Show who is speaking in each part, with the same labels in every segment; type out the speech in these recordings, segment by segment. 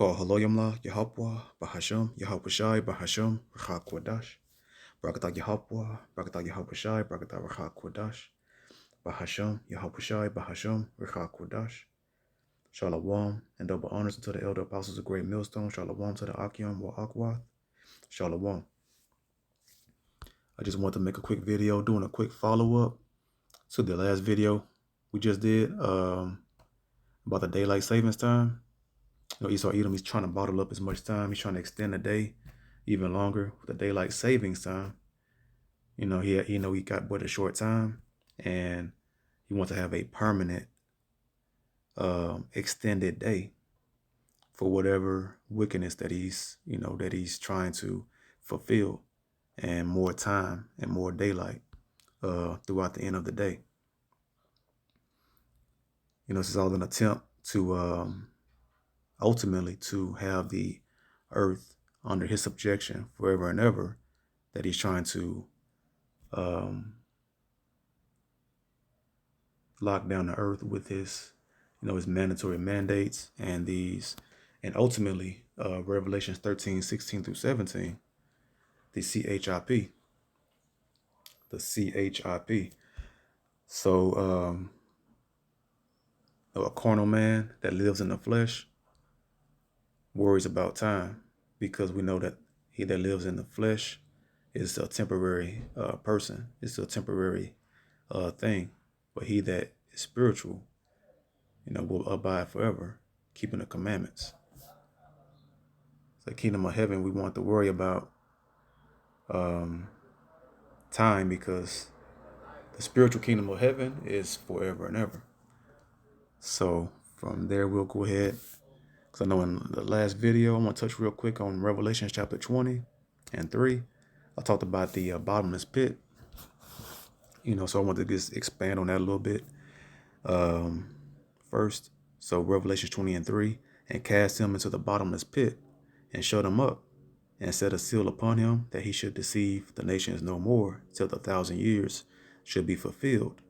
Speaker 1: called Haloyamla Yahapwa Bahasham Yahapashai Bahasham Racha Kodash Brakata Yahapwa Brakata Yahapashai Brakata Racha Kodash Bahasham Yahapashai Bahasham Racha Kodash Shalom and double honors to the elder apostles of Great Millstone. Shalom to the Akim Wa Akwath. Shalom. I just want to make a quick video doing a quick follow-up to the last video we just did about the daylight savings time. You know, Esau Edom, he's trying to bottle up as much time. He's trying to extend the day even longer with the daylight savings time. You know, he got but a short time, and he wants to have a permanent extended day for whatever wickedness that he's trying to fulfill, and more time and more daylight throughout the end of the day. You know, this is all an attempt to ultimately to have the earth under his subjection forever and ever, that he's trying to lock down the earth with his, his mandatory mandates and ultimately Revelations 13:16 through 17, the CHIP. So a carnal man that lives in the flesh worries about time, because we know that he that lives in the flesh is a temporary person. It's a temporary thing. But he that is spiritual, will abide forever, keeping the commandments. The kingdom of heaven, we want to worry about time, because the spiritual kingdom of heaven is forever and ever. So from there, we'll go ahead, because I know in the last video, I want to touch real quick on Revelation chapter 20 and 3. I talked about the bottomless pit, so I want to just expand on that a little bit first. So Revelation 20 and 3, and cast him into the bottomless pit, and shut him up, and set a seal upon him, that he should deceive the nations no more, till the 1,000 years should be fulfilled.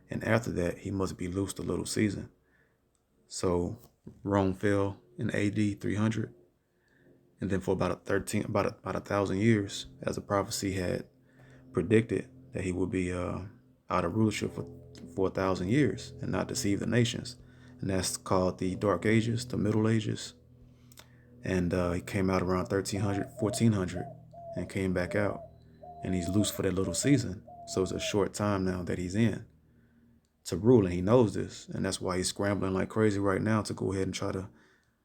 Speaker 1: And after that, he must be loosed a little season. So Rome fell in AD 300, and then for about 1,000 years, as the prophecy had predicted, that he would be out of rulership for 1,000 years and not deceive the nations. And that's called the Dark Ages, the Middle Ages. And he came out around 1300, 1400, and came back out. And he's loose for that little season. So it's a short time now that he's in to rule, and he knows this. And that's why he's scrambling like crazy right now to go ahead and try to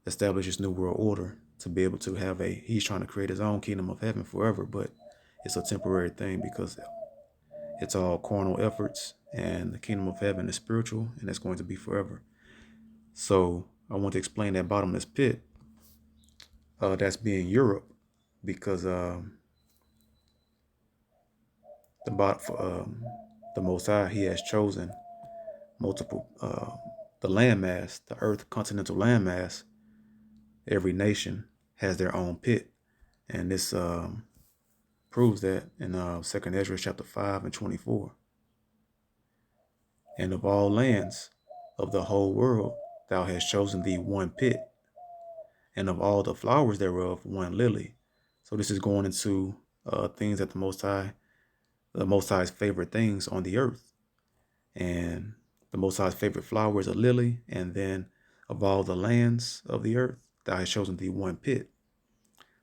Speaker 1: establish his new world order, to be able to have he's trying to create his own kingdom of heaven forever. But it's a temporary thing, because it's all carnal efforts, and the kingdom of heaven is spiritual, and it's going to be forever. So I want to explain that bottomless pit. That's being Europe, because the Most High, he has chosen multiple, the landmass, the earth continental landmass. Every nation has their own pit, and this proves that in 2nd Ezra chapter 5 and 24. And of all lands of the whole world, thou hast chosen thee one pit, and of all the flowers thereof, one lily. So this is going into things that the Most High's favorite things on the earth. And the Most High's favorite flower is a lily. And then of all the lands of the earth, thou hast chosen thee one pit.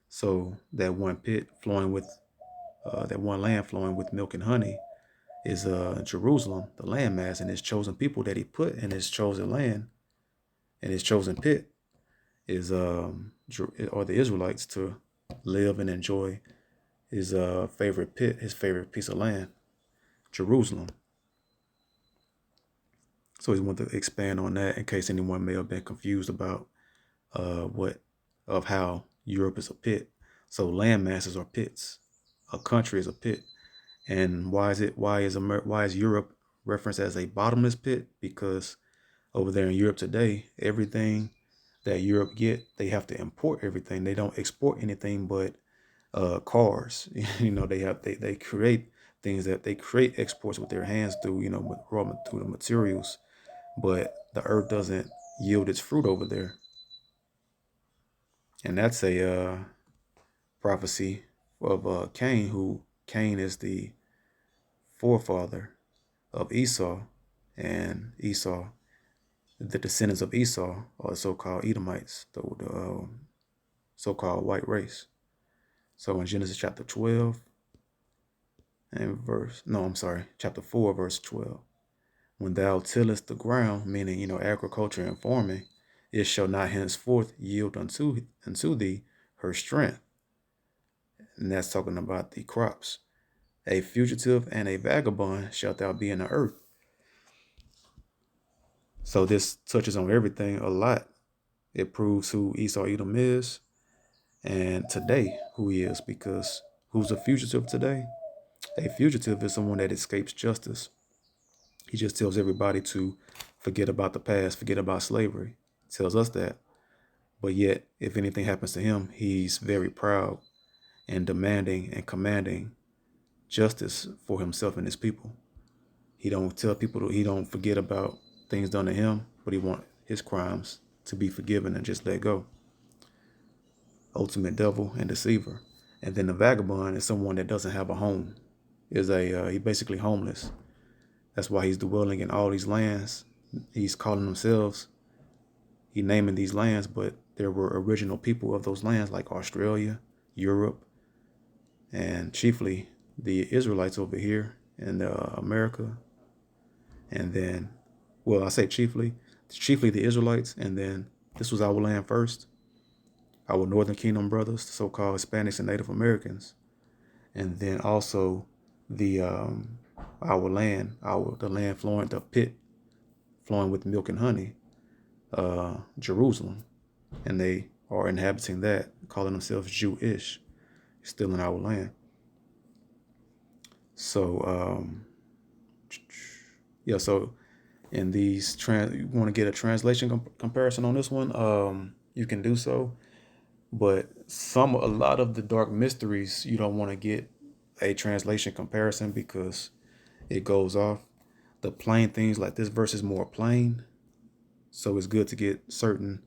Speaker 1: So that one pit flowing with, that one land flowing with milk and honey is Jerusalem, the landmass, and his chosen people that he put in his chosen land, and his chosen pit is are the Israelites, to live and enjoy his favorite pit, his favorite piece of land, Jerusalem. So he wanted to expand on that in case anyone may have been confused about how Europe is a pit. So land masses are pits. A country is a pit. And why is Europe referenced as a bottomless pit? Because over there in Europe today, everything that Europe get, they have to import everything. They don't export anything but cars. They create things, that they create exports with their hands through through the materials, but the earth doesn't yield its fruit over there. And that's a prophecy of Cain, who Cain is the forefather of Esau, and Esau, the descendants of Esau, are the so-called Edomites, the so-called white race. So in Genesis chapter 12 and chapter 4, verse 12. When thou tillest the ground, meaning, agriculture and farming, it shall not henceforth yield unto thee her strength. And that's talking about the crops. A fugitive and a vagabond shalt thou be in the earth. So this touches on everything a lot. It proves who Esau Edom is, and today who he is, because who's a fugitive today? A fugitive is someone that escapes justice. He just tells everybody to forget about the past, forget about slavery. He tells us that. But yet, if anything happens to him, he's very proud and demanding and commanding justice for himself and his people. He don't tell people he don't forget about things done to him, but he want his crimes to be forgiven and just let go. Ultimate devil and deceiver. And then the vagabond is someone that doesn't have a home. He basically homeless. That's why he's dwelling in all these lands. He's calling themselves, he naming these lands, but there were original people of those lands like Australia, Europe, and chiefly the Israelites over here in America. And then, well, I say chiefly the Israelites, and then this was our land first, our Northern Kingdom brothers, the so-called Hispanics and Native Americans, and then also the the land flowing, the pit flowing with milk and honey, Jerusalem, and they are inhabiting that, calling themselves Jewish, still in our land. So yeah, so in these you want to get a translation comparison on this one, you can do so. But a lot of the dark mysteries, you don't want to get a translation comparison because it goes off. The plain things like this verse is more plain, so it's good to get certain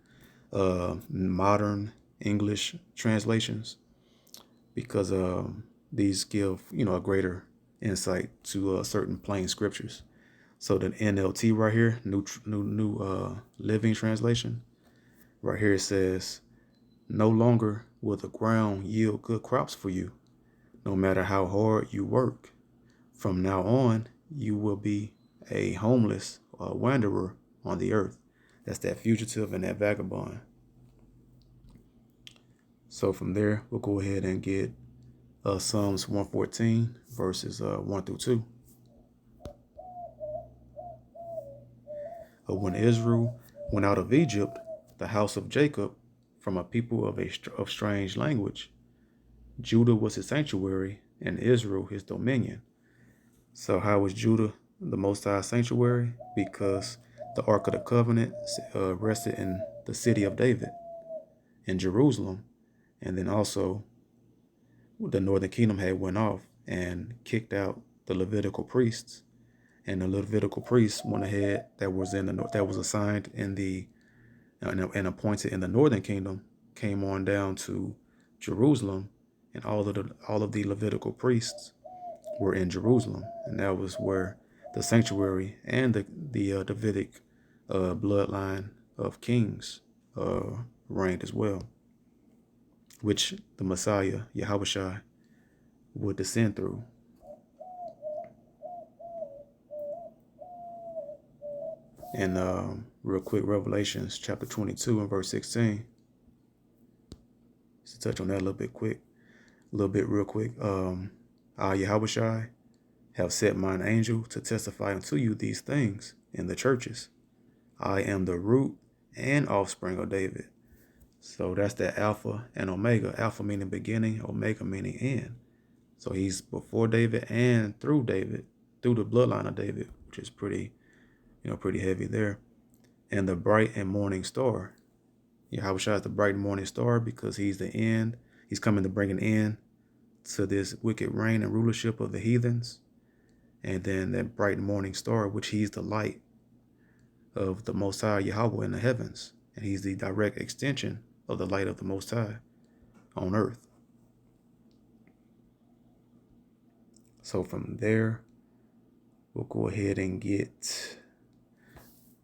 Speaker 1: modern English translations because these give a greater insight to certain plain scriptures. So the NLT right here, new Living Translation, right here it says, "No longer will the ground yield good crops for you, no matter how hard you work. From now on, you will be a homeless wanderer on the earth." That's that fugitive and that vagabond. So from there, we'll go ahead and get Psalms 114, verses 1 through 2. When Israel went out of Egypt, the house of Jacob, from a people of strange language, Judah was his sanctuary, and Israel his dominion. So how was Judah the Most High sanctuary? Because the Ark of the Covenant rested in the city of David, in Jerusalem, and then also the Northern Kingdom had went off and kicked out the Levitical priests, and the Levitical priests went ahead that was assigned in the and appointed in the Northern Kingdom came on down to Jerusalem, and all of the Levitical priests were in Jerusalem, and that was where the sanctuary and the Davidic bloodline of kings reigned as well, which the Messiah Yahushua would descend through. And real quick, Revelations chapter 22 and verse 16. Just to touch on that a little bit real quick. I, Yahushua, have set mine angel to testify unto you these things in the churches. I am the root and offspring of David. So that's that Alpha and Omega. Alpha meaning beginning, Omega meaning end. So he's before David and through David, through the bloodline of David, which is pretty heavy there. And the bright and morning star. Yahushua is the bright and morning star because he's the end. He's coming to bring an end to this wicked reign and rulership of the heathens. And then that bright morning star, which he's the light of the Most High Yahweh in the heavens. And he's the direct extension of the light of the Most High on earth. So from there, we'll go ahead and get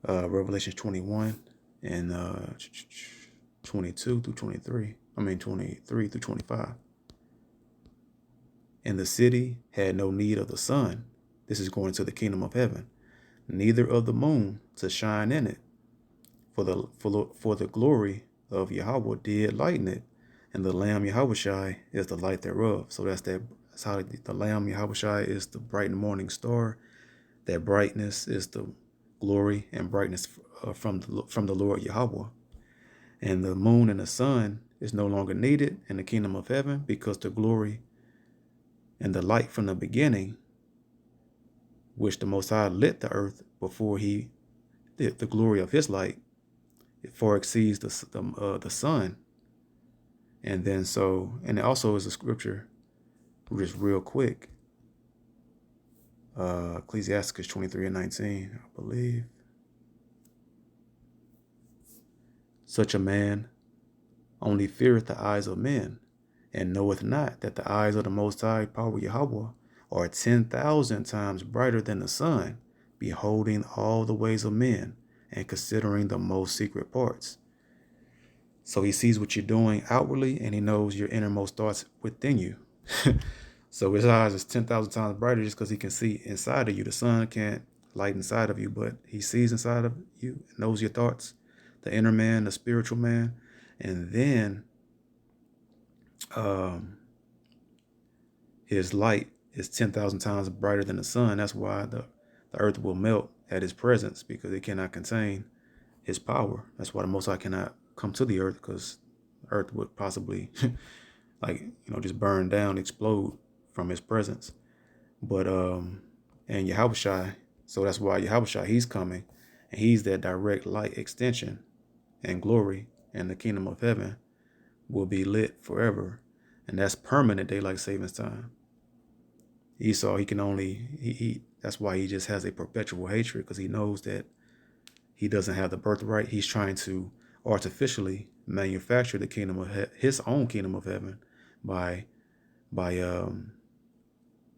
Speaker 1: Revelation 21 and 22 through 23. 23 through 25. And the city had no need of the sun. This is going to the kingdom of heaven. Neither of the moon to shine in it. For the glory of Yahweh did lighten it. And the Lamb Yahushai is the light thereof. So that's how the Lamb Yahushai is the bright morning star. That brightness is the glory and brightness from the Lord Yahweh. And the moon and the sun is no longer needed in the kingdom of heaven, because the glory and the light from the beginning, which the Most High lit the earth before he did the glory of his light, it far exceeds the sun. And then and it also is a scripture, just real quick. Ecclesiasticus 23:19, I believe. Such a man only feareth the eyes of men, and knoweth not that the eyes of the Most High Power Yahweh are 10,000 times brighter than the sun, beholding all the ways of men, and considering the most secret parts. So he sees what you're doing outwardly, and he knows your innermost thoughts within you. So his eyes is 10,000 times brighter just because he can see inside of you. The sun can't light inside of you, but he sees inside of you, knows your thoughts, the inner man, the spiritual man. And then his light is 10,000 times brighter than the sun. That's why the earth will melt at his presence, because it cannot contain his power. That's why the Most High cannot come to the earth, because the earth would possibly just burn down, explode from his presence. But and Yahushai, so that's why Yahushai, he's coming, and he's that direct light extension, and glory and the kingdom of heaven will be lit forever. And that's permanent daylight savings time. Esau, he can only, that's why he just has a perpetual hatred, because he knows that he doesn't have the birthright. He's trying to artificially manufacture the kingdom of his own kingdom of heaven by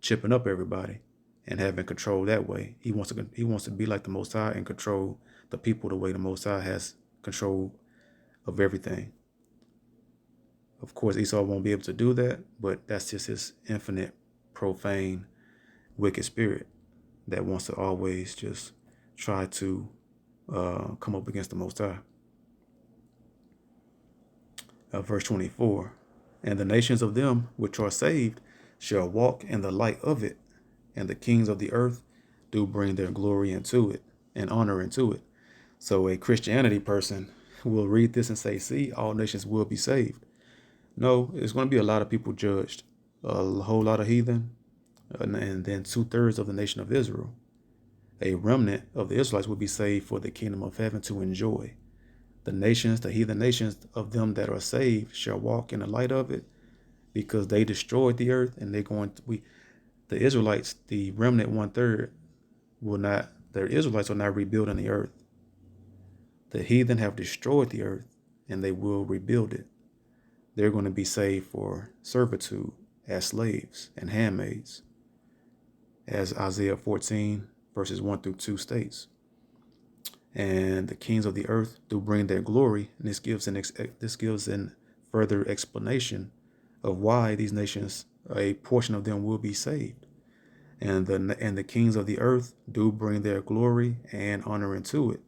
Speaker 1: chipping up everybody and having control that way. He wants to be like the Most High and control the people the way the Most High has control of everything. Of course, Esau won't be able to do that, but that's just his infinite, profane, wicked spirit that wants to always just try to come up against the Most High. Verse 24, and the nations of them which are saved shall walk in the light of it, and the kings of the earth do bring their glory into it and honor into it. So a Christianity person will read this and say, see, all nations will be saved. No, it's going to be a lot of people judged, a whole lot of heathen, and then 2/3 of the nation of Israel. A remnant of the Israelites will be saved for the kingdom of heaven to enjoy. The nations, the heathen nations of them that are saved shall walk in the light of it, because they destroyed the earth, and the Israelites, the remnant 1/3, the Israelites are not rebuilding the earth. The heathen have destroyed the earth, and they will rebuild it. They're going to be saved for servitude as slaves and handmaids, as Isaiah 14 verses 1-2 states. And the kings of the earth do bring their glory, and this gives an further explanation of why these nations, a portion of them, will be saved. And the kings of the earth do bring their glory and honor into it.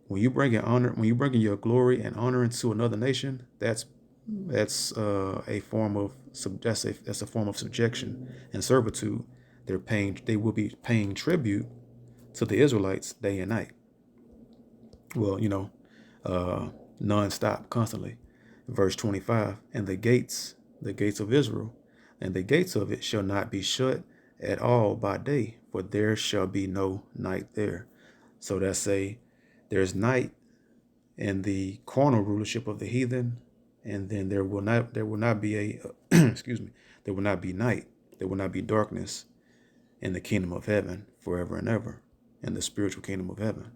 Speaker 1: When you bring your glory and honor into another nation, that's a form of subjection and servitude. They will be paying tribute to the Israelites day and night. Well, non-stop, constantly. Verse 25, and the gates of Israel, and the gates of it shall not be shut at all by day, for there shall be no night there. So there's night in the carnal rulership of the heathen, and then there will not be there will not be night, there will not be darkness in the kingdom of heaven forever and ever, in the spiritual kingdom of heaven.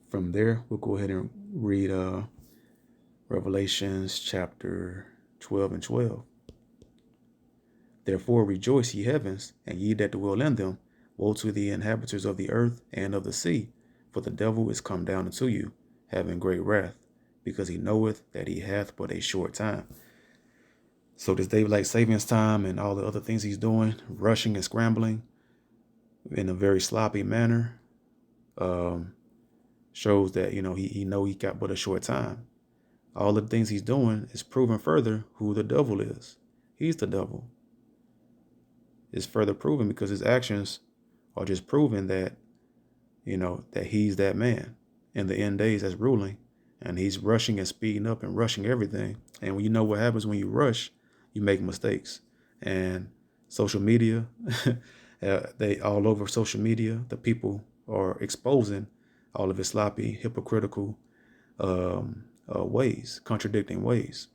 Speaker 1: From there, we'll go ahead and read Revelations chapter 12 and 12. Therefore rejoice, ye heavens, and ye that dwell in them. Woe to the inhabitants of the earth and of the sea, for the devil is come down unto you, having great wrath, because he knoweth that he hath but a short time. So this daylight savings time and all the other things he's doing, rushing and scrambling in a very sloppy manner, shows that, he know he got but a short time. All the things he's doing is proving further who the devil is. He's the devil. It's further proven because his actions are just proving that, that he's that man in the end days that's ruling, and he's rushing and speeding up and rushing everything. And when you know what happens when you rush, you make mistakes. And social media, they all over social media, the people are exposing all of his sloppy, hypocritical ways, contradicting ways.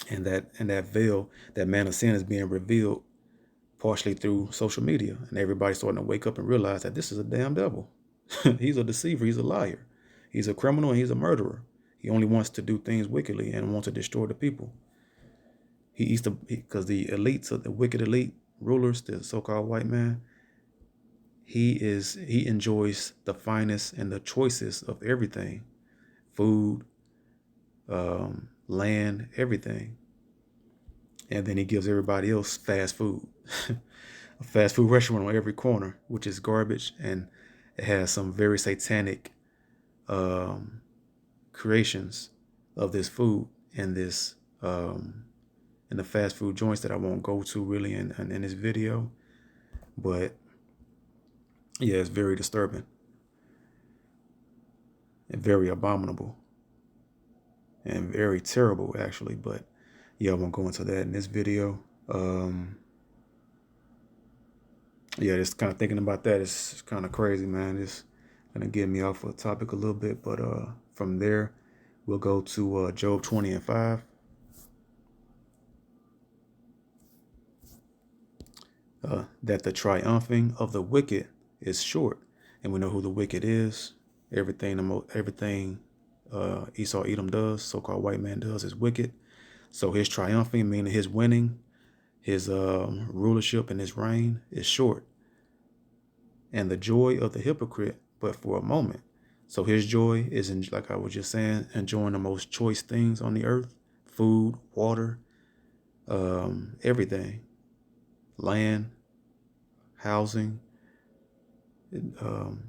Speaker 1: And that veil, that man of sin is being revealed partially through social media. And everybody's starting to wake up and realize that this is a damn devil. He's a deceiver. He's a liar. He's a criminal and he's a murderer. He only wants to do things wickedly and wants to destroy the people. Because the elites of the wicked elite rulers, the so-called white man, he enjoys the finest and the choicest of everything. Food, land, everything. And then he gives everybody else fast food. A fast food restaurant on every corner, which is garbage, and it has some very satanic creations of this food and this in the fast food joints that I won't go to really in this video. But yeah, it's very disturbing and very abominable and very terrible, actually. But yeah, I won't go into that in this video. Yeah, just kind of thinking about that, it's kind of crazy, man. It's gonna get me off the topic a little bit, but from there, we'll go to Job 20 and 5. That the triumphing of the wicked is short, and we know who the wicked is. Everything Esau Edom does, so-called white man does, is wicked. So his triumphing, meaning his winning, his rulership and his reign, is short. And the joy of the hypocrite, but for a moment. So his joy is, like I was just saying, enjoying the most choice things on the earth: food, water, everything, land, housing. And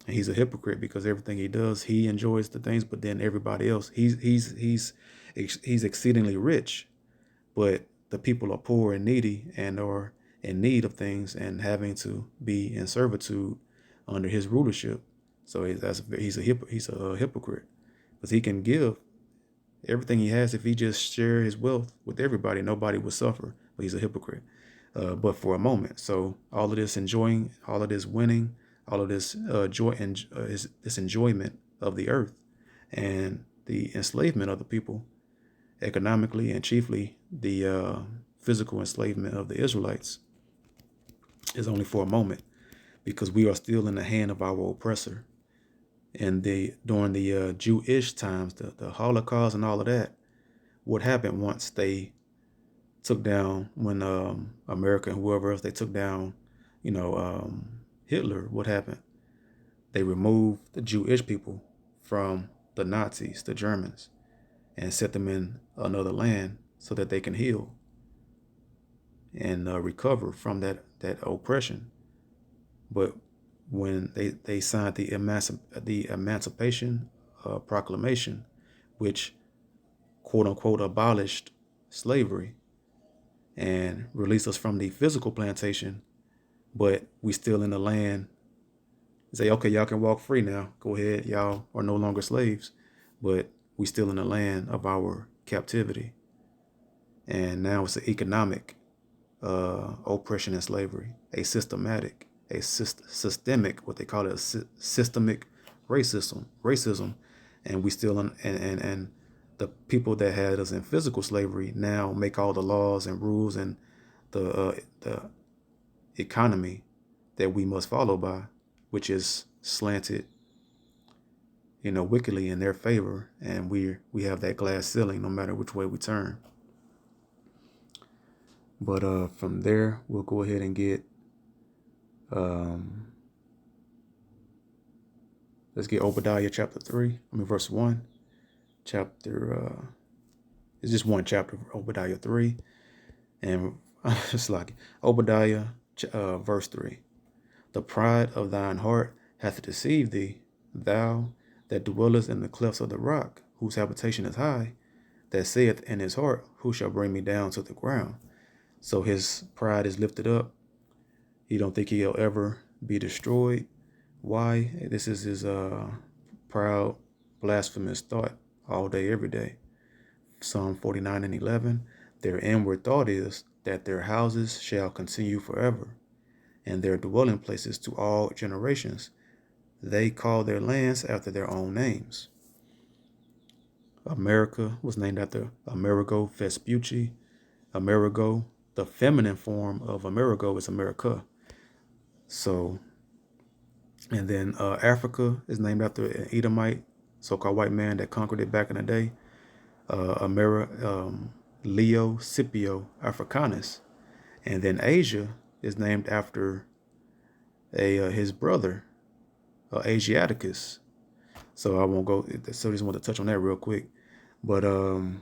Speaker 1: he's a hypocrite because everything he does, he enjoys the things, but then everybody else, he's exceedingly rich, but the people are poor and needy and are in need of things and having to be in servitude under his rulership. So he's a hypocrite, because he can give everything he has. If he just share his wealth with everybody, nobody would suffer. But he's a hypocrite, but for a moment. So all of this enjoying, all of this winning, all of this joy and this enjoyment of the earth and the enslavement of the people economically, and chiefly the physical enslavement of the Israelites, is only for a moment, because we are still in the hand of our oppressor. And during the Jewish times, the Holocaust and all of that, what happened once they took down, when America and whoever else, they took down, Hitler, what happened? They removed the Jewish people from the Nazis, the Germans, and set them in another land so that they can heal and recover from that oppression. But when they signed the Emancipation Proclamation, which quote unquote abolished slavery and released us from the physical plantation, but we still in the land, say, okay, y'all can walk free now, go ahead, y'all are no longer slaves, but we still in the land of our captivity. And now it's an economic oppression and slavery, a systemic, what they call it, a systemic racism. And we still and the people that had us in physical slavery now make all the laws and rules and the economy that we must follow by, which is slanted wickedly in their favor, and we have that glass ceiling no matter which way we turn. But from there, we'll go ahead and get let's get Obadiah chapter 3. Verse 1. It's just one chapter, Obadiah 3. And it's like Obadiah verse 3. The pride of thine heart hath deceived thee, thou that dwellest in the clefts of the rock, whose habitation is high, that saith in his heart, who shall bring me down to the ground? So his pride is lifted up. He don't think he'll ever be destroyed. Why? This is his proud, blasphemous thought all day, every day. Psalm 49:11. Their inward thought is that their houses shall continue forever, and their dwelling places to all generations. They call their lands after their own names. America was named after Amerigo Vespucci. Amerigo, the feminine form of Amerigo, is America. So, and then Africa is named after an Edomite, so-called white man that conquered it back in the day. Leo Scipio Africanus. And then Asia is named after his brother, Asiaticus. So I won't go. So I just want to touch on that real quick. But going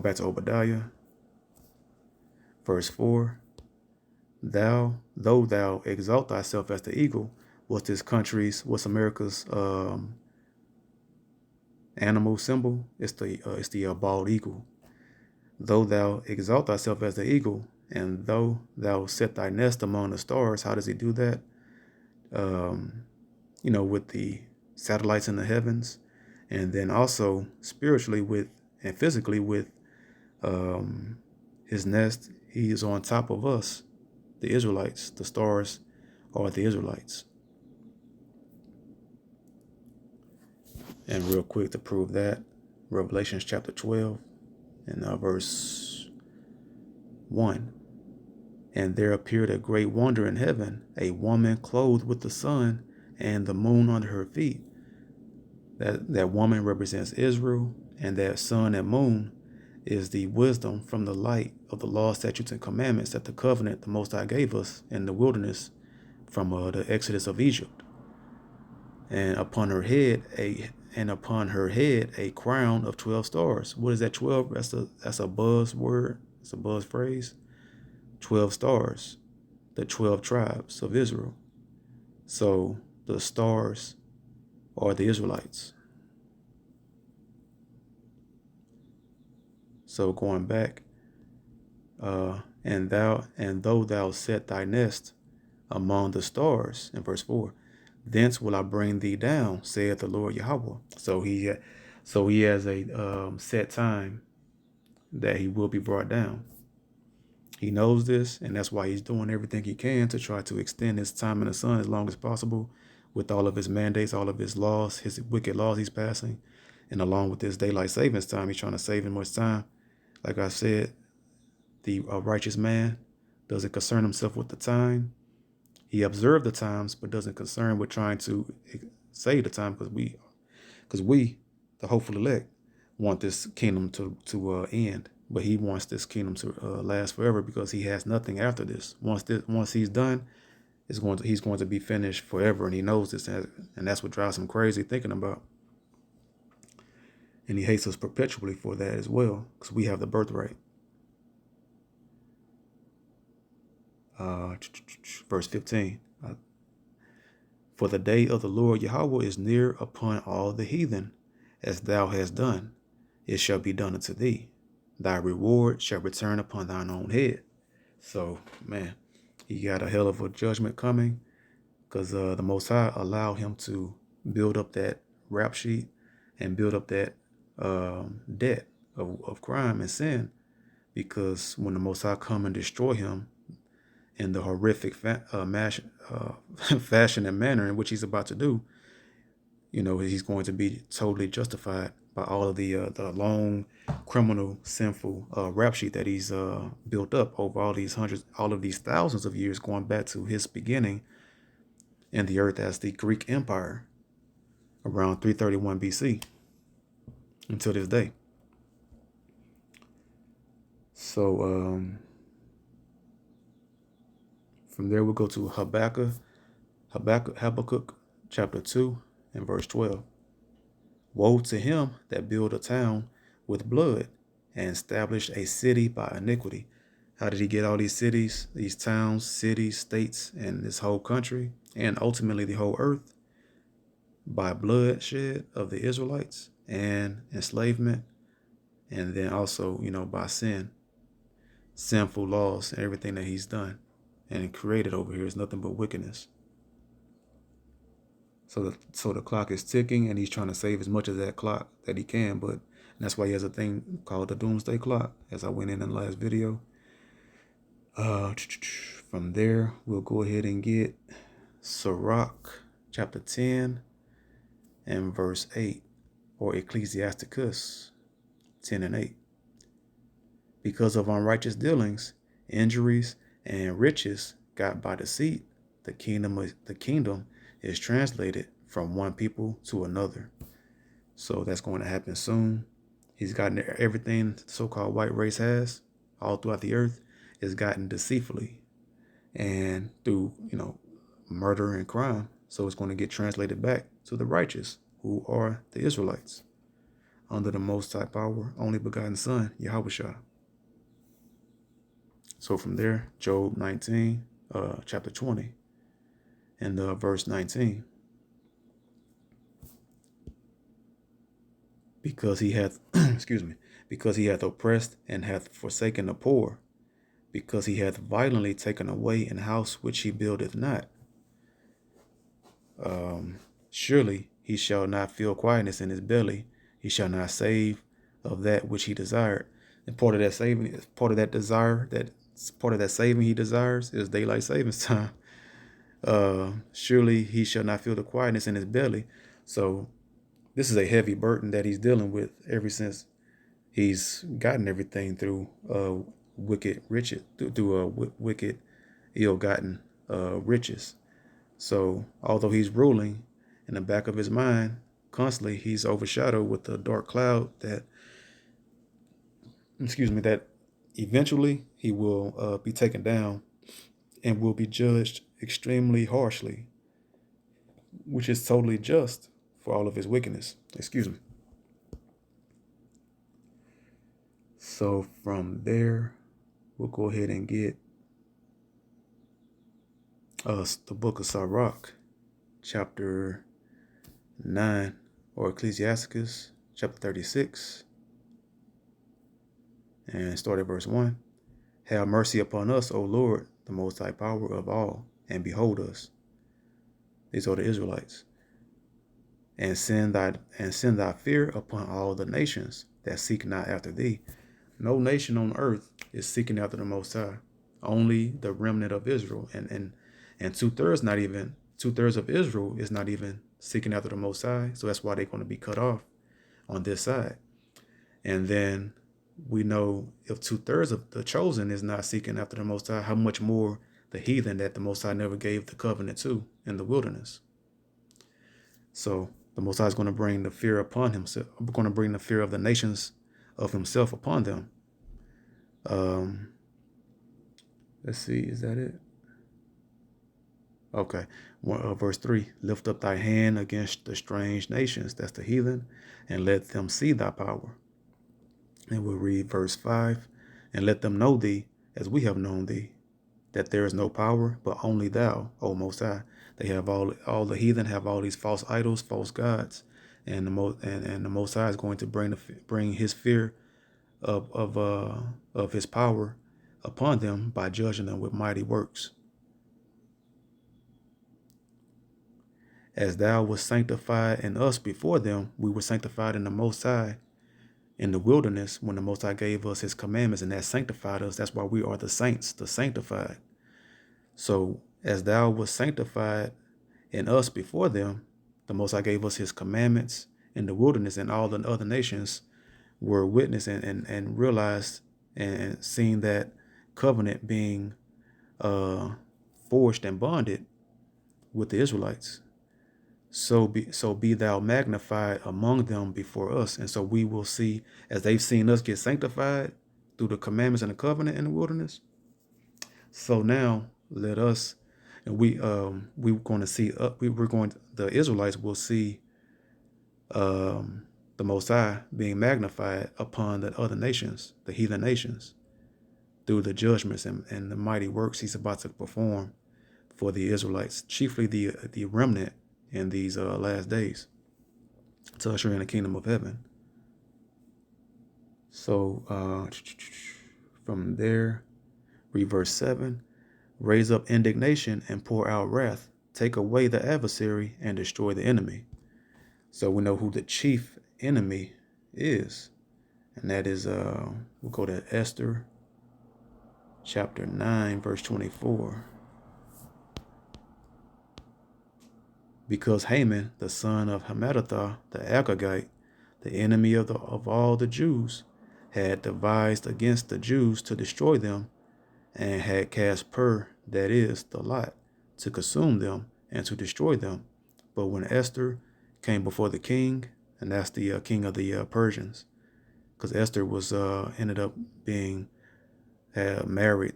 Speaker 1: back to Obadiah, verse 4. Though thou exalt thyself as the eagle, what's America's animal symbol? It's the bald eagle. Though thou exalt thyself as the eagle, and though thou set thy nest among the stars, how does he do that? With the satellites in the heavens, and then also spiritually and physically with his nest. He is on top of us, the Israelites. The stars are the Israelites. And real quick to prove that, Revelation chapter 12 and verse 1. And there appeared a great wonder in heaven, a woman clothed with the sun and the moon under her feet. That woman represents Israel, and that sun and moon is the wisdom from the light of the law, statutes, and commandments that the covenant the Most High gave us in the wilderness from the exodus of Egypt. And upon her head a crown of 12 stars. What is that? 12? That's a buzzword. It's a buzz phrase. 12 stars, the 12 tribes of Israel. So the stars are the Israelites. So going back, and though thou set thy nest among the stars, in verse 4, thence will I bring thee down, saith the Lord Yahweh. So he has a set time that he will be brought down. He knows this, and that's why he's doing everything he can to try to extend his time in the sun as long as possible, with all of his mandates, all of his laws, his wicked laws he's passing, and along with this daylight savings time, he's trying to save as much time. Like I said, the righteous man doesn't concern himself with the time. He observes the times, but doesn't concern with trying to save the time, because we, the hopeful elect, want this kingdom to end. But he wants this kingdom to last forever, because he has nothing after this. Once he's done, he's going to be finished forever, and he knows this, and that's what drives him crazy thinking about. And he hates us perpetually for that as well, because we have the birthright. Verse 15. For the day of the Lord Yahweh is near upon all the heathen, as thou hast done, it shall be done unto thee. Thy reward shall return upon thine own head. So, man, he got a hell of a judgment coming, because the Most High allowed him to build up that rap sheet and build up that debt of crime and sin, because when the Most High come and destroy him in the horrific fashion and manner in which he's about to do, he's going to be totally justified by all of the long, criminal, sinful rap sheet that he's built up over all of these thousands of years, going back to his beginning in the earth as the Greek Empire. around 331 BC until this day. So from there we'll go to Habakkuk chapter 2 and verse 12. Woe to him that build a town with blood and establish a city by iniquity. How did he get all these cities, these towns, cities, states, and this whole country, and ultimately the whole earth? By bloodshed of the Israelites and enslavement, and then also, by sin, sinful laws, and everything that he's done and created over here is nothing but wickedness. So the clock is ticking, and he's trying to save as much of that clock that he can. But that's why he has a thing called the doomsday clock, as I went in the last video. From there, we'll go ahead and get Sirach chapter 10 and verse 8, or Ecclesiasticus 10 and 8. Because of unrighteous dealings, injuries, and riches got by deceit, the kingdom is translated from one people to another. So that's going to happen soon. He's gotten everything the so-called white race has all throughout the earth is gotten deceitfully and through, murder and crime. So it's going to get translated back to the righteous, who are the Israelites, under the Most High power, only begotten Son, Yahushua. So from there, Job 19, chapter 20, and verse 19. Because he hath, because he hath oppressed and hath forsaken the poor, because he hath violently taken away an house which he buildeth not. Surely he shall not feel quietness in his belly. He shall not save of that which he desired. And part of that saving he desires is daylight savings time. Surely he shall not feel the quietness in his belly. So this is a heavy burden that he's dealing with ever since he's gotten everything through wicked riches, through wicked, ill-gotten riches. So although he's ruling, in the back of his mind, constantly he's overshadowed with a dark cloud that eventually he will be taken down and will be judged extremely harshly, which is totally just for all of his wickedness. So from there, we'll go ahead and get the book of Sirach, chapter 9, or Ecclesiasticus, chapter 36, and start at verse 1. Have mercy upon us, O Lord, the Most High power of all, and behold us. These are the Israelites. And send thy fear upon all the nations that seek not after thee. No nation on earth is seeking after the Most High. Only the remnant of Israel, and two-thirds of Israel is not even seeking after the Most High. So that's why they're going to be cut off on this side. And then we know if two-thirds of the chosen is not seeking after the Most High, how much more the heathen that the Most High never gave the covenant to in the wilderness. So the Most High is going to bring the fear upon himself. We're going to bring the fear of the nations of himself upon them. Let's see, is that it? Okay. Verse 3, lift up thy hand against the strange nations, that's the heathen, and let them see thy power. And we'll read verse 5, and let them know thee as we have known thee, that there is no power but only thou, O Most High. They have all the heathen have all these false idols, false gods, and the Most High is going to bring his fear of his power upon them by judging them with mighty works. As thou wast sanctified in us before them, we were sanctified in the Most High in the wilderness when the Most High gave us his commandments, and that sanctified us. That's why we are the saints, the sanctified. So as thou wast sanctified in us before them, the Most High gave us his commandments in the wilderness, and all the other nations were witness and realized and seen that covenant being forged and bonded with the Israelites. So be thou magnified among them before us. And so we will see, as they've seen us get sanctified through the commandments and the covenant in the wilderness. So now let us, and we're going to see, the Israelites will see the Most High being magnified upon the other nations, the heathen nations, through the judgments and the mighty works he's about to perform for the Israelites, chiefly the remnant in these last days, to usher in the kingdom of heaven. So from there, read verse 7, raise up indignation and pour out wrath, take away the adversary and destroy the enemy. So we know who the chief enemy is, and that is, we'll go to Esther chapter 9, verse 24. Because Haman, the son of Hammedatha, the Agagite, the enemy of all the Jews, had devised against the Jews to destroy them, and had cast that is, the lot, to consume them and to destroy them. But when Esther came before the king, and that's the king of the Persians, because Esther was ended up being married.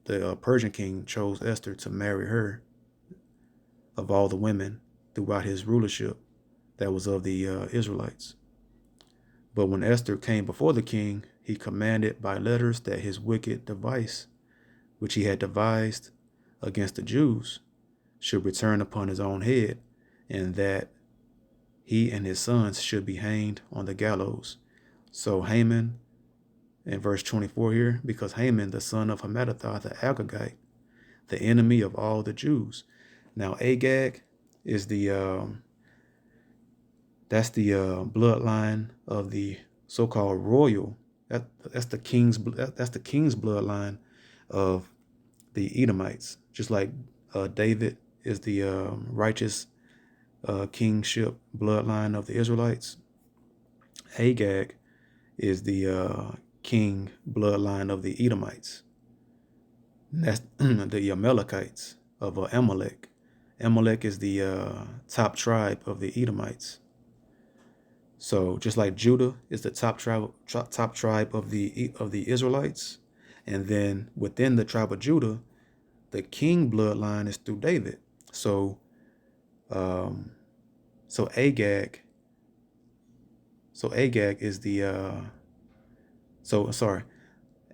Speaker 1: The Persian king chose Esther to marry her of all the women throughout his rulership that was of the Israelites. But when Esther came before the king, he commanded by letters that his wicked device, which he had devised against the Jews, should return upon his own head, and that he and his sons should be hanged on the gallows. So Haman, in verse 24 here, because Haman, the son of Hammedatha, the Agagite, the enemy of all the Jews. Now Agag is that's the bloodline of the so-called royal. That's the king's bloodline of the Edomites. Just like David is the righteous kingship bloodline of the Israelites, Agag is the king bloodline of the Edomites. And that's the Amalekites of Amalek. Amalek is the top tribe of the Edomites. So just like Judah is the top tribe of the Israelites, and then within the tribe of Judah, the king bloodline is through David. So Agag is the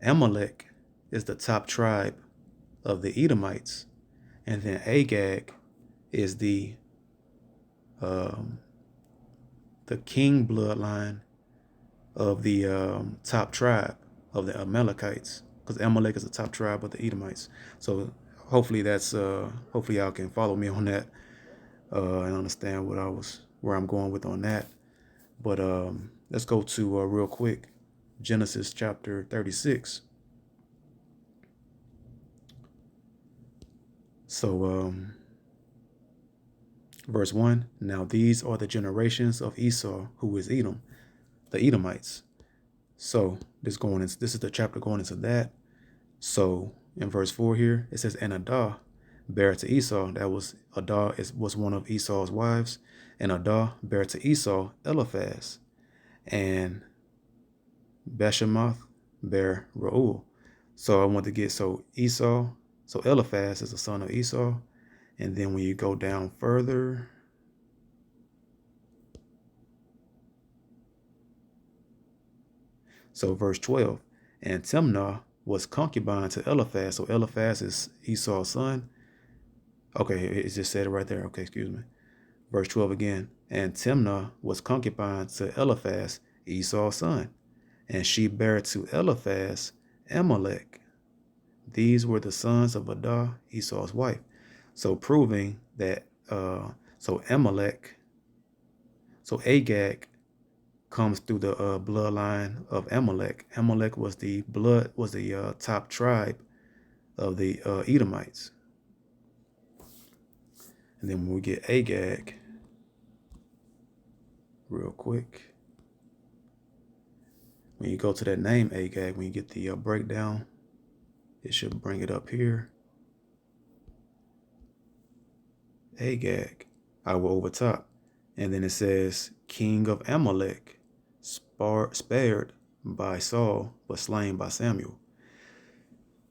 Speaker 1: Amalek is the top tribe of the Edomites, and then Agag is the king bloodline of the top tribe of the Amalekites, because Amalek is the top tribe of the Edomites. So hopefully hopefully y'all can follow me on that and understand where I'm going with on that. But let's go to real quick Genesis chapter 36. So verse 1, now these are the generations of Esau, who is Edom, the Edomites. So this is the chapter going into that. So in verse 4 here, it says, and Adah bare to Esau. Adah was one of Esau's wives. And Adah bare to Esau Eliphaz. And Bashemoth bare Reuel. So I want to get, so Eliphaz is the son of Esau. And then when you go down further, so verse 12, and Timnah was concubine to Eliphaz. So Eliphaz is Esau's son. Okay, it just said it right there. Okay, excuse me. Verse 12 again, and Timnah was concubine to Eliphaz, Esau's son. And she bare to Eliphaz Amalek. These were the sons of Adah, Esau's wife. So proving that, Agag comes through the bloodline of Amalek. Amalek was the top tribe of the Edomites. And then when we get Agag, real quick, when you go to that name Agag, when you get the breakdown, it should bring it up here. Agag. I will overtop. And then it says, King of Amalek, spared by Saul, but slain by Samuel.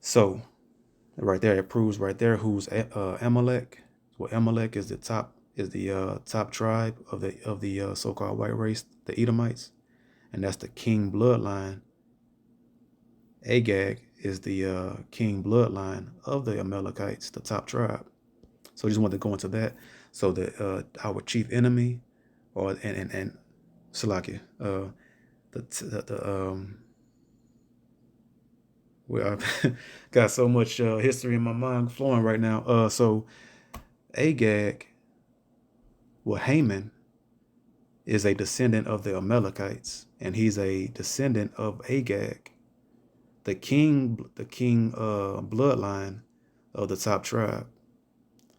Speaker 1: So right there, it proves right there who's Amalek. Well, Amalek is the top tribe of the so-called white race, the Edomites, and that's the king bloodline. Agag is the king bloodline of the Amalekites, the top tribe. So I just wanted to go into that. So the our chief enemy, or and Salakia, the well, I've got so much history in my mind flowing right now. So Agag, well, Haman is a descendant of the Amalekites, and he's a descendant of Agag, the king bloodline of the top tribe.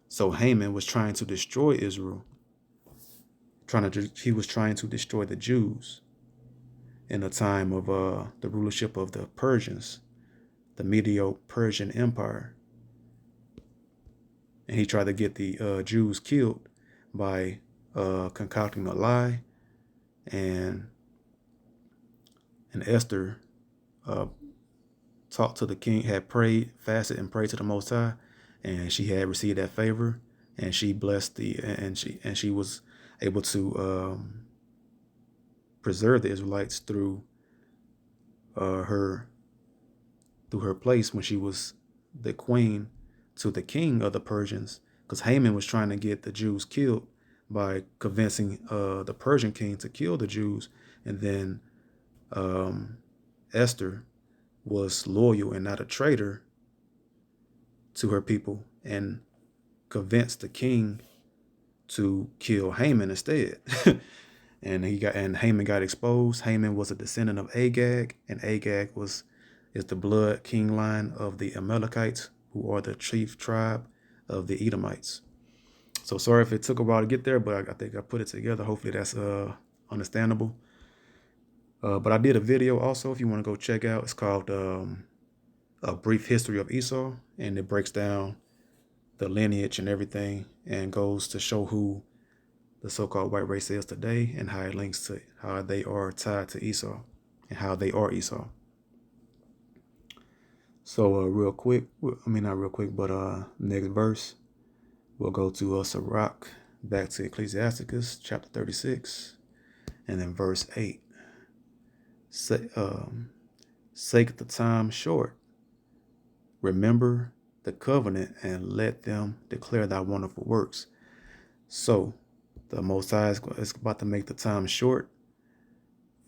Speaker 1: So Haman was trying to destroy Israel. He was trying to destroy the Jews in the time of the rulership of the Persians, the Medo-Persian Empire, and he tried to get the Jews killed by concocting a lie, and Esther talked to the king, had prayed, fasted, and prayed to the Most High, and she had received that favor, and she blessed and she was able to preserve the Israelites through her place when she was the queen to the king of the Persians, because Haman was trying to get the Jews killed by convincing the Persian king to kill the Jews, and then Esther was loyal and not a traitor to her people and convinced the king to kill Haman instead. and Haman got exposed. Haman was a descendant of Agag, and Agag is the blood king line of the Amalekites, who are the chief tribe of the Edomites. So sorry if it took a while to get there, but I think I put it together. Hopefully that's understandable. But I did a video also, if you want to go check out. It's called A Brief History of Esau, and it breaks down the lineage and everything, and goes to show who the so-called white race is today, and how it links to how they are tied to Esau, and how they are Esau. So real quick, I mean not real quick, but next verse, we'll go to Sirach, back to Ecclesiasticus chapter 36, and then verse 8. Sake the time short, remember the covenant, and let them declare thy wonderful works. So the Most High is about to make the time short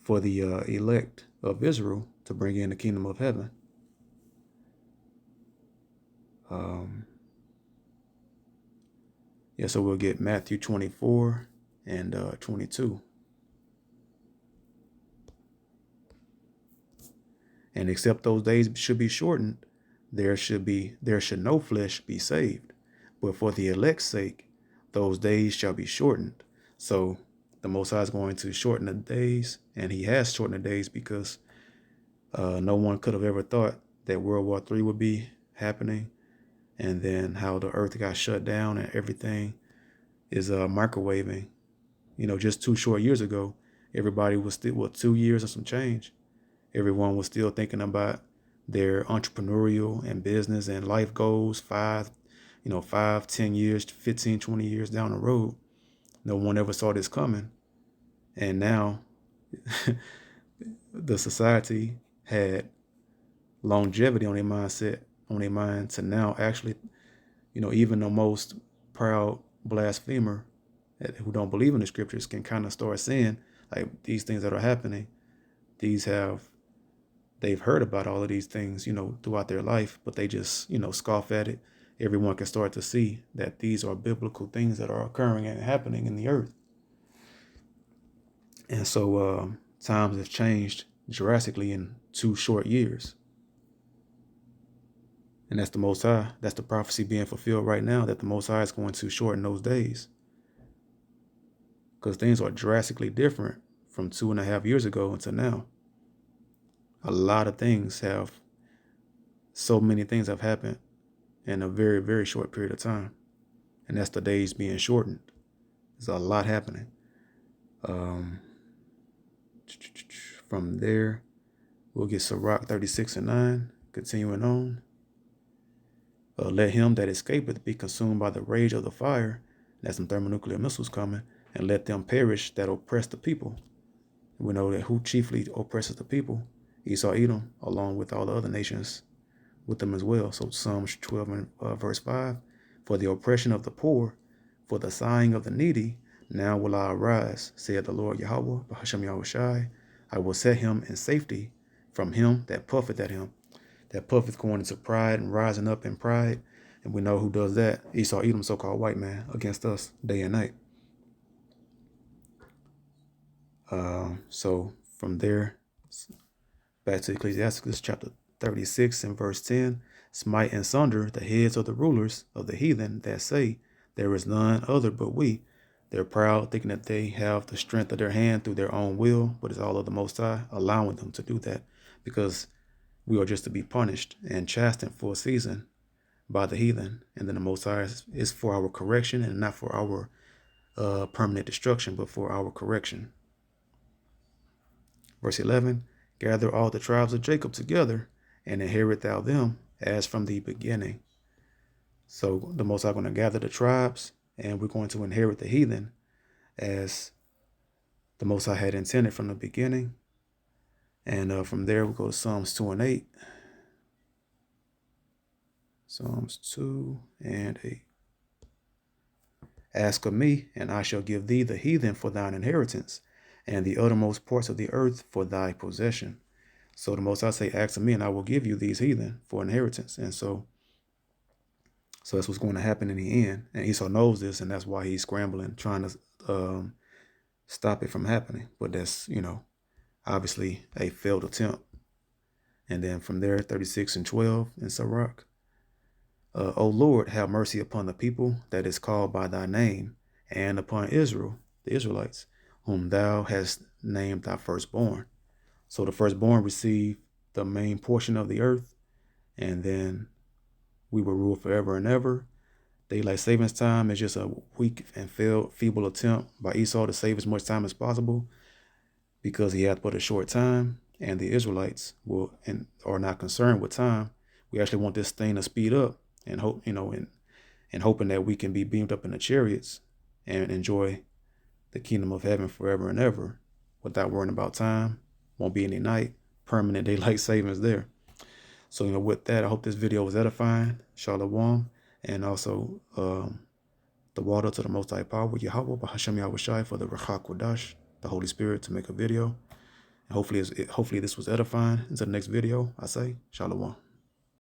Speaker 1: for the elect of Israel to bring in the kingdom of heaven. So we'll get Matthew 24 and 22. And except those days should be shortened, there should no flesh be saved. But for the elect's sake, those days shall be shortened. So the Most High is going to shorten the days, and he has shortened the days, because no one could have ever thought that World War III would be happening, and then how the earth got shut down and everything is microwaving. Just 2 short years ago, everybody was still, 2 years or some change, everyone was still thinking about their entrepreneurial and business and life goals 5, 10 years, 15, 20 years down the road. No one ever saw this coming. And now the society had longevity on their mindset, on their mind, to now actually, even the most proud blasphemer who don't believe in the scriptures can kind of start seeing, like, these things that are happening. They've heard about all of these things, throughout their life, but they just, scoff at it. Everyone can start to see that these are biblical things that are occurring and happening in the earth. And so times have changed drastically in 2 short years. And that's the Most High. That's the prophecy being fulfilled right now, that the Most High is going to shorten those days. Because things are drastically different from 2.5 years ago until now. So many things have happened in a very, very short period of time. And that's the days being shortened. There's a lot happening. From there, we'll get Sirach 36:9, continuing on. Let him that escapeth be consumed by the rage of the fire. That's some thermonuclear missiles coming. And let them perish that oppress the people. We know that who chiefly oppresses the people? Esau, Edom, along with all the other nations with them as well. So Psalms 12 and verse 5, for the oppression of the poor, for the sighing of the needy, now will I arise, saith the Lord Yahweh, Bahashem Yahushai. I will set him in safety from him that puffeth at him. That puffeth going into pride and rising up in pride. And we know who does that. Esau, Edom, so-called white man, against us day and night. So from there, back to Ecclesiasticus chapter 36 and verse 10, smite and sunder the heads of the rulers of the heathen that say, there is none other but we. They're proud, thinking that they have the strength of their hand through their own will, but it's all of the Most High allowing them to do that, because we are just to be punished and chastened for a season by the heathen. And then the Most High is for our correction and not for our permanent destruction, but for our correction. Verse 11, gather all the tribes of Jacob together and inherit thou them as from the beginning. So the Most High going to gather the tribes, and we're going to inherit the heathen as the Most High had intended from the beginning. And from there, we'll go to Psalms 2 and 8. Psalms 2 and 8. Ask of me, and I shall give thee the heathen for thine inheritance, and the uttermost parts of the earth for thy possession. So the Most High say, ask of me, and I will give you these heathen for inheritance. And so that's what's going to happen in the end. And Esau knows this, and that's why he's scrambling, trying to stop it from happening. But that's, obviously a failed attempt. And then from there, 36 and 12 in Sirach. O Lord, have mercy upon the people that is called by thy name, and upon Israel, the Israelites, whom thou hast named thy firstborn. So the firstborn received the main portion of the earth, and then we will rule forever and ever. Daylight savings time is just a weak and feeble attempt by Esau to save as much time as possible, because he had but a short time, and the Israelites are not concerned with time. We actually want this thing to speed up, and hope, and hoping that we can be beamed up in the chariots and enjoy the kingdom of heaven forever and ever without worrying about time. Won't be any night, permanent daylight savings there. So, with that, I hope this video was edifying. Shalom. And also, the water to the Most High Power, Yahweh, Bahashem Yahushai, for the Ruach HaKodesh, the Holy Spirit, to make a video. And hopefully this was edifying. Until the next video, I say, Shalom.